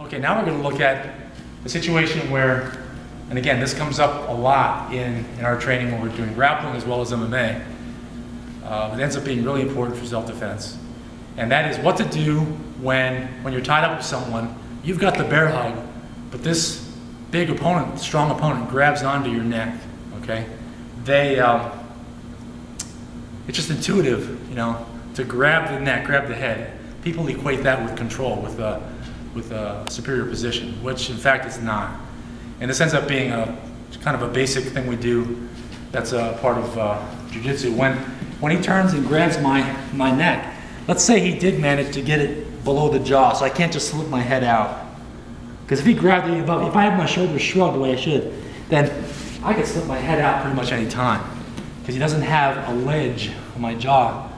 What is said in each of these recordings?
Okay, now we're going to look at the situation where, and again, this comes up a lot in our training when we're doing grappling as well as MMA. It ends up being really important for self-defense. And that is what to do when you're tied up with someone, you've got the bear hug, but this big opponent, strong opponent, grabs onto your neck, okay? It's just intuitive, you know, to grab the neck, grab the head. People equate that with control, with a superior position, which in fact it's not. And this ends up being kind of a basic thing we do that's a part of Jiu-jitsu. When he turns and grabs my neck, let's say he did manage to get it below the jaw, so I can't just slip my head out. Because if he grabbed it above, if I have my shoulders shrugged the way I should, then I could slip my head out pretty much any time. Because he doesn't have a ledge on my jaw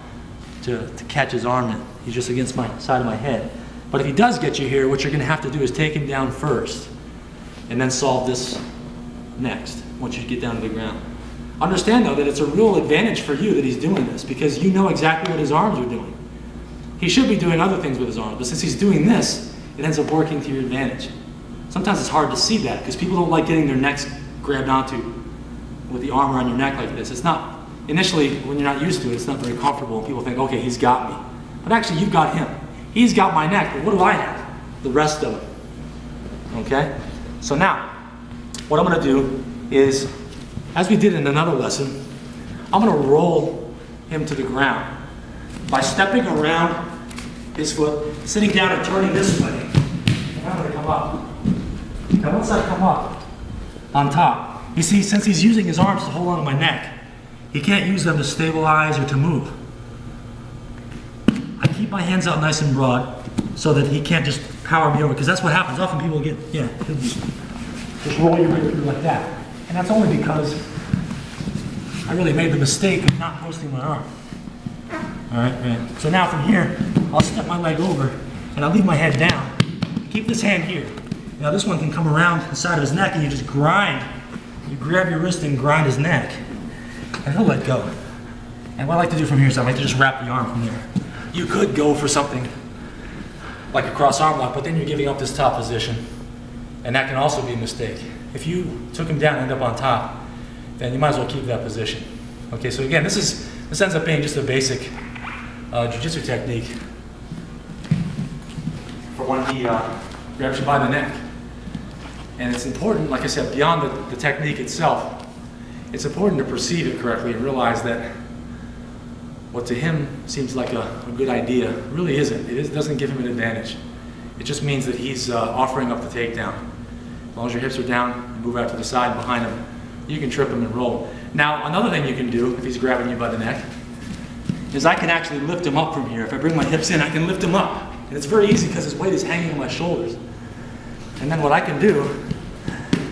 to catch his arm in. He's just against my side of my head. But if he does get you here, what you're going to have to do is take him down first, and then solve this next, once you get down to the ground. Understand though that it's a real advantage for you that he's doing this, because you know exactly what his arms are doing. He should be doing other things with his arms, but since he's doing this, it ends up working to your advantage. Sometimes it's hard to see that, because people don't like getting their necks grabbed onto with the arm around your neck like this. It's not, initially, when you're not used to it, it's not very comfortable, and people think, okay, he's got me. But actually, you've got him. He's got my neck, but what do I have? The rest of it. Okay? So now, what I'm going to do is, as we did in another lesson, I'm going to roll him to the ground by stepping around his foot, sitting down and turning this way. And I'm going to come up. Now once I come up on top, you see, since he's using his arms to hold on to my neck, he can't use them to stabilize or to move. I keep my hands out nice and broad so that he can't just power me over, because that's what happens. Often people get, he'll just roll your way through like that. And that's only because I really made the mistake of not posting my arm. All right. So now from here, I'll step my leg over and I'll leave my head down. Keep this hand here. Now this one can come around the side of his neck and you just grind. You grab your wrist and grind his neck, and he'll let go. And what I like to do from here is I like to just wrap the arm from there. You could go for something like a cross arm lock, but then you're giving up this top position, and that can also be a mistake. If you took him down and end up on top, then you might as well keep that position. Okay, so again, this ends up being just a basic jiu-jitsu technique for when he grabs you by the neck. And it's important, like I said, beyond the technique itself, it's important to perceive it correctly and realize that what to him seems like a good idea really isn't. It doesn't give him an advantage. It just means that he's offering up the takedown. As long as your hips are down, you move out to the side behind him, you can trip him and roll. Now, another thing you can do if he's grabbing you by the neck is I can actually lift him up from here. If I bring my hips in, I can lift him up. And it's very easy because his weight is hanging on my shoulders. And then what I can do,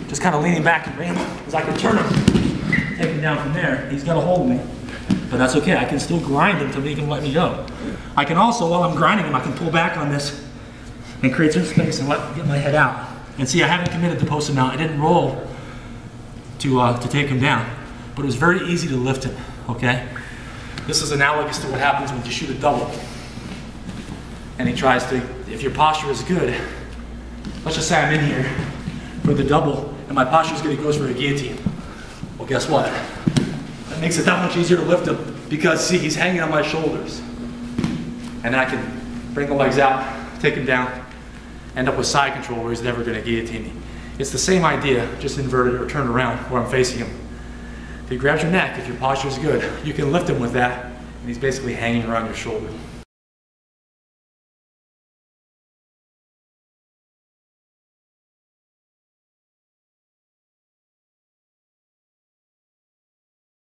just kind of leaning back and bring him up, is I can turn him, take him down from there. He's got to hold me, but that's okay. I can still grind him to make him let me go. I can also, while I'm grinding him, I can pull back on this and create some space and get my head out. And see, I haven't committed the post now. I didn't roll to take him down, but it was very easy to lift him, okay? This is analogous to what happens when you shoot a double. And he tries to, if your posture is good, let's just say I'm in here for the double and my posture is good, he goes for a guillotine. Well, guess what? That makes it that much easier to lift him because, see, he's hanging on my shoulders. And then I can bring the legs out, take him down, end up with side control where he's never going to guillotine me. It's the same idea, just inverted or turned around where I'm facing him. If he grabs your neck, if your posture is good, you can lift him with that, and he's basically hanging around your shoulder.